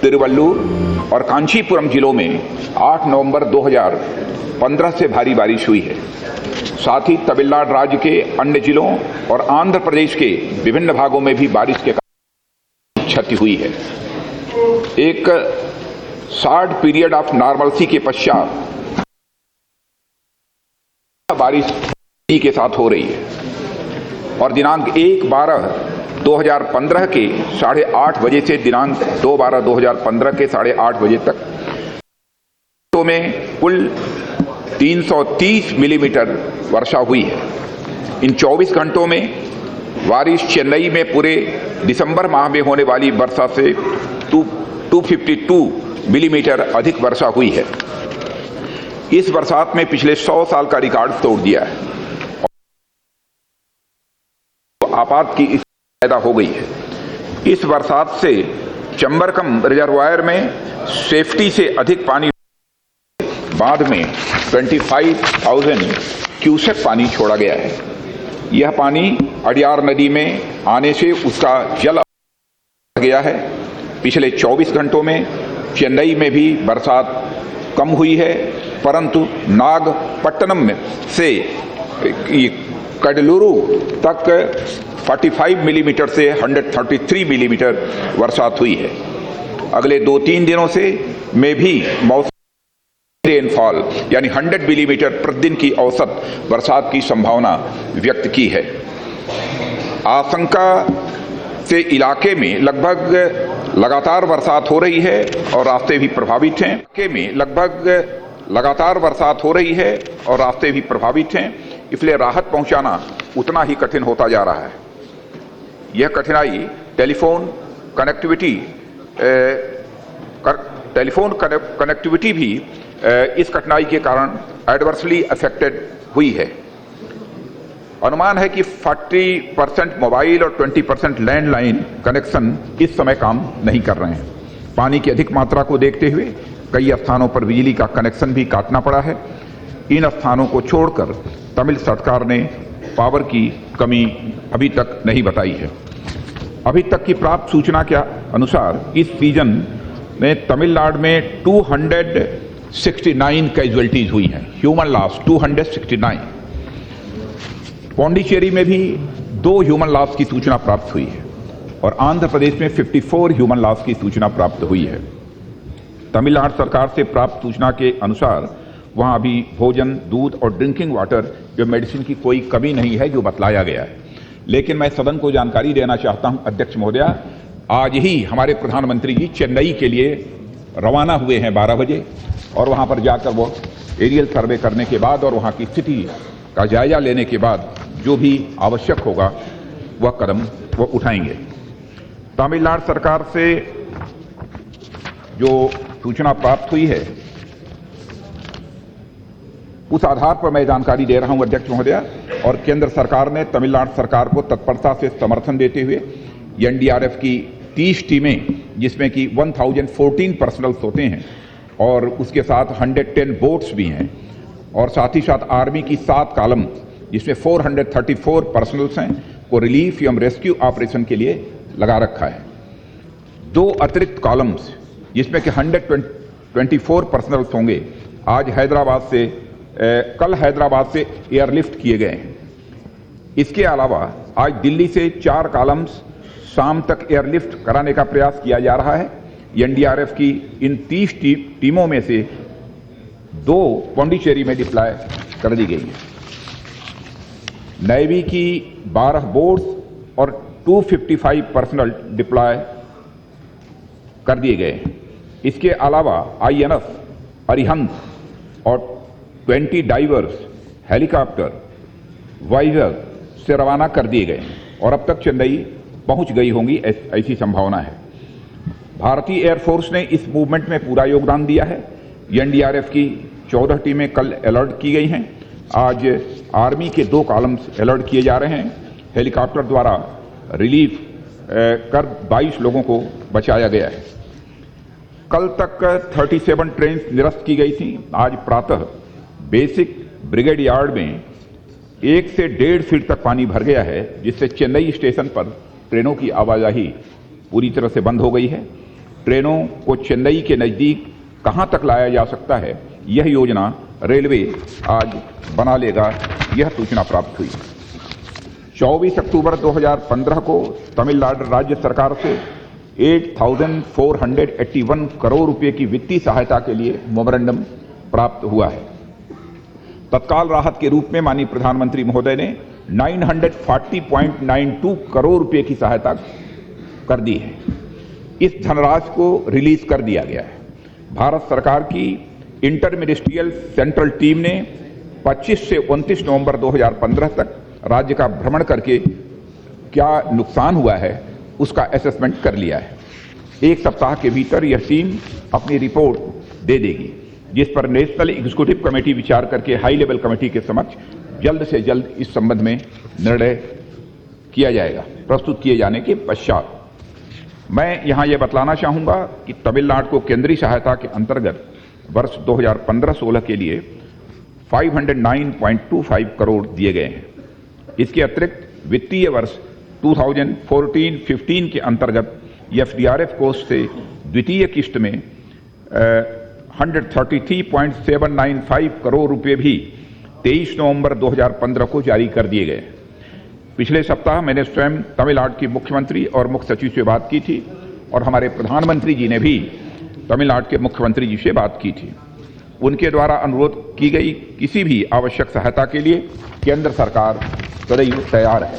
तिरुवल्लुर और कांचीपुरम जिलों में 8 नवंबर 2015 से भारी बारिश हुई है। साथ ही तमिलनाडु राज्य के अन्य जिलों और आंध्र प्रदेश के विभिन्न भागों में भी बारिश के कारण क्षति हुई है। एक शॉर्ट पीरियड ऑफ नॉर्मलसी के पश्चात बारिश के साथ हो रही है और दिनांक 1/12/2015 के 8:30 बजे से दिनांक 2/12/2015 के 8:30 बजे तक तो में कुल 330 मिलीमीटर वर्षा हुई है। इन 24 घंटों में बारिश चेन्नई में पूरे दिसंबर माह में होने वाली वर्षा से 252 मिलीमीटर अधिक वर्षा हुई है। इस बरसात में पिछले 100 साल का रिकॉर्ड तोड़ दिया है। आपात की स्थिति पैदा हो गई है। इस बरसात से चंबरकम रिजर्वायर में सेफ्टी से अधिक पानी बाद में 25,000 क्यूसेक पानी छोड़ा गया है। यह पानी अडियार नदी में आने से उसका जल बढ़ गया है। पिछले 24 घंटों में चेन्नई में भी बरसात कम हुई है, परंतु नागपट्टनम से कडलुरु तक 45 मिलीमीटर से 133 मिलीमीटर बरसात हुई है। अगले 2-3 दिनों से में भी मौसमी रेनफॉल यानी 100 मिलीमीटर प्रतिदिन की औसत बरसात की संभावना व्यक्त की है। आशंका से इलाके में लगभग लगातार बरसात हो रही है और रास्ते भी प्रभावित हैं। इलाके में लगभग लगातार बरसात हो रही है और रास्ते भी प्रभावित हैं, इसलिए राहत पहुंचाना उतना ही कठिन होता जा रहा है। यह कठिनाई टेलीफोन कनेक्टिविटी भी इस कठिनाई के कारण एडवर्सली अफेक्टेड हुई है। अनुमान है कि 40% मोबाइल और 20% लैंडलाइन कनेक्शन इस समय काम नहीं कर रहे हैं। पानी की अधिक मात्रा को देखते हुए कई स्थानों पर बिजली का कनेक्शन भी काटना पड़ा है। इन स्थानों को छोड़कर तमिल सरकार ने पावर की कमी अभी तक नहीं बताई है। अभी तक की प्राप्त सूचना के अनुसार इस सीजन में तमिलनाडु में 269 कैजुअलिटीज हुई हैं, ह्यूमन लॉस 269। पौंडीचेरी में भी 2 ह्यूमन लॉस की सूचना प्राप्त हुई है और आंध्र प्रदेश में 54 ह्यूमन लॉस की सूचना प्राप्त हुई है। तमिलनाडु सरकार से प्राप्त सूचना के अनुसार वहां अभी भोजन, दूध और ड्रिंकिंग वाटर जो मेडिसिन की कोई कमी नहीं है, जो बतलाया गया है। लेकिन मैं सदन को जानकारी देना चाहता हूं, अध्यक्ष महोदया, आज ही हमारे प्रधानमंत्री जी चेन्नई के लिए रवाना हुए हैं 12 बजे और वहां पर जाकर वो एरियल सर्वे करने के बाद और वहां की स्थिति का जायजा लेने के बाद जो भी आवश्यक होगा वह कदम वो उठाएंगे। तमिलनाडु सरकार से जो सूचना प्राप्त हुई है उस आधार पर मैं जानकारी दे रहा हूं अध्यक्ष महोदया, और केंद्र सरकार ने तमिलनाडु सरकार को तत्परता से समर्थन देते हुए एनडीआरएफ की 30 टीमें, जिसमें कि 1014 पर्सनल्स होते हैं और उसके साथ 110 बोट्स भी हैं, और साथ ही साथ आर्मी की 7 कॉलम जिसमें 434 पर्सनल्स हैं, को रिलीफ एवं रेस्क्यू ऑपरेशन के लिए लगा रखा है। 2 अतिरिक्त कॉलम्स जिसमें कि 124 पर्सनल्स होंगे आज कल हैदराबाद से एयरलिफ्ट किए गए हैं। इसके अलावा आज दिल्ली से 4 कॉलम्स शाम तक एयरलिफ्ट कराने का प्रयास किया जा रहा है। एनडीआरएफ की इन 30 टीमों में से 2 पौंडीचेरी में डिप्लॉय कर दी गई है। नेवी की 12 बोट्स और 255 पर्सनल डिप्लॉय कर दिए गए हैं। इसके अलावा आईएनएस अरिहंत और 20 डाइवर्स हेलीकॉप्टर वाइजर से रवाना कर दिए गए और अब तक चेन्नई पहुंच गई होंगी, ऐसी संभावना है। भारतीय एयरफोर्स ने इस मूवमेंट में पूरा योगदान दिया है। एनडीआरएफ की 14 टीमें कल अलर्ट की गई हैं। आज आर्मी के 2 कॉलम्स अलर्ट किए जा रहे हैं। हेलीकॉप्टर द्वारा रिलीफ कर 22 लोगों को बचाया गया है। कल तक 37 ट्रेन निरस्त की गई थी। आज प्रातः बेसिक ब्रिगेड यार्ड में 1 से 1.5 फीट तक पानी भर गया है, जिससे चेन्नई स्टेशन पर ट्रेनों की आवाजाही पूरी तरह से बंद हो गई है। ट्रेनों को चेन्नई के नजदीक कहां तक लाया जा सकता है, यह योजना रेलवे आज बना लेगा, यह सूचना प्राप्त हुई। 24 अक्टूबर 2015 को तमिलनाडु राज्य सरकार से 8,481 करोड़ रुपए की वित्तीय सहायता के लिए मेमोरेंडम प्राप्त हुआ है। तत्काल राहत के रूप में माननीय प्रधानमंत्री महोदय ने 940.92 करोड़ रुपए की सहायता कर दी है। इस धनराशि को रिलीज कर दिया गया है। भारत सरकार की इंटर मिनिस्ट्रियल सेंट्रल टीम ने 25 से 29 नवंबर 2015 तक राज्य का भ्रमण करके क्या नुकसान हुआ है उसका असेसमेंट कर लिया है। एक सप्ताह के भीतर यह टीम अपनी रिपोर्ट दे देगी, जिस पर नेशनल एग्जीक्यूटिव कमेटी विचार करके हाई लेवल कमेटी के समक्ष जल्द से जल्द इस संबंध में निर्णय किया जाएगा। प्रस्तुत किए जाने के पश्चात मैं यहां यह बतलाना चाहूंगा कि तमिलनाडु को केंद्रीय सहायता के अंतर्गत वर्ष 2015-16 के लिए 509.25 करोड़ दिए गए हैं। इसके अतिरिक्त वित्तीय वर्ष 2014-15 के अंतर्गत एफडीआरएफ कोष से द्वितीय किस्त में 133.795 करोड़ रुपए भी 23 नवंबर 2015 को जारी कर दिए गए। पिछले सप्ताह मैंने स्वयं तमिलनाडु की मुख्यमंत्री और मुख्य सचिव से बात की थी और हमारे प्रधानमंत्री जी ने भी तमिलनाडु के मुख्यमंत्री जी से बात की थी। उनके द्वारा अनुरोध की गई किसी भी आवश्यक सहायता के लिए केंद्र सरकार सदैव तैयार है।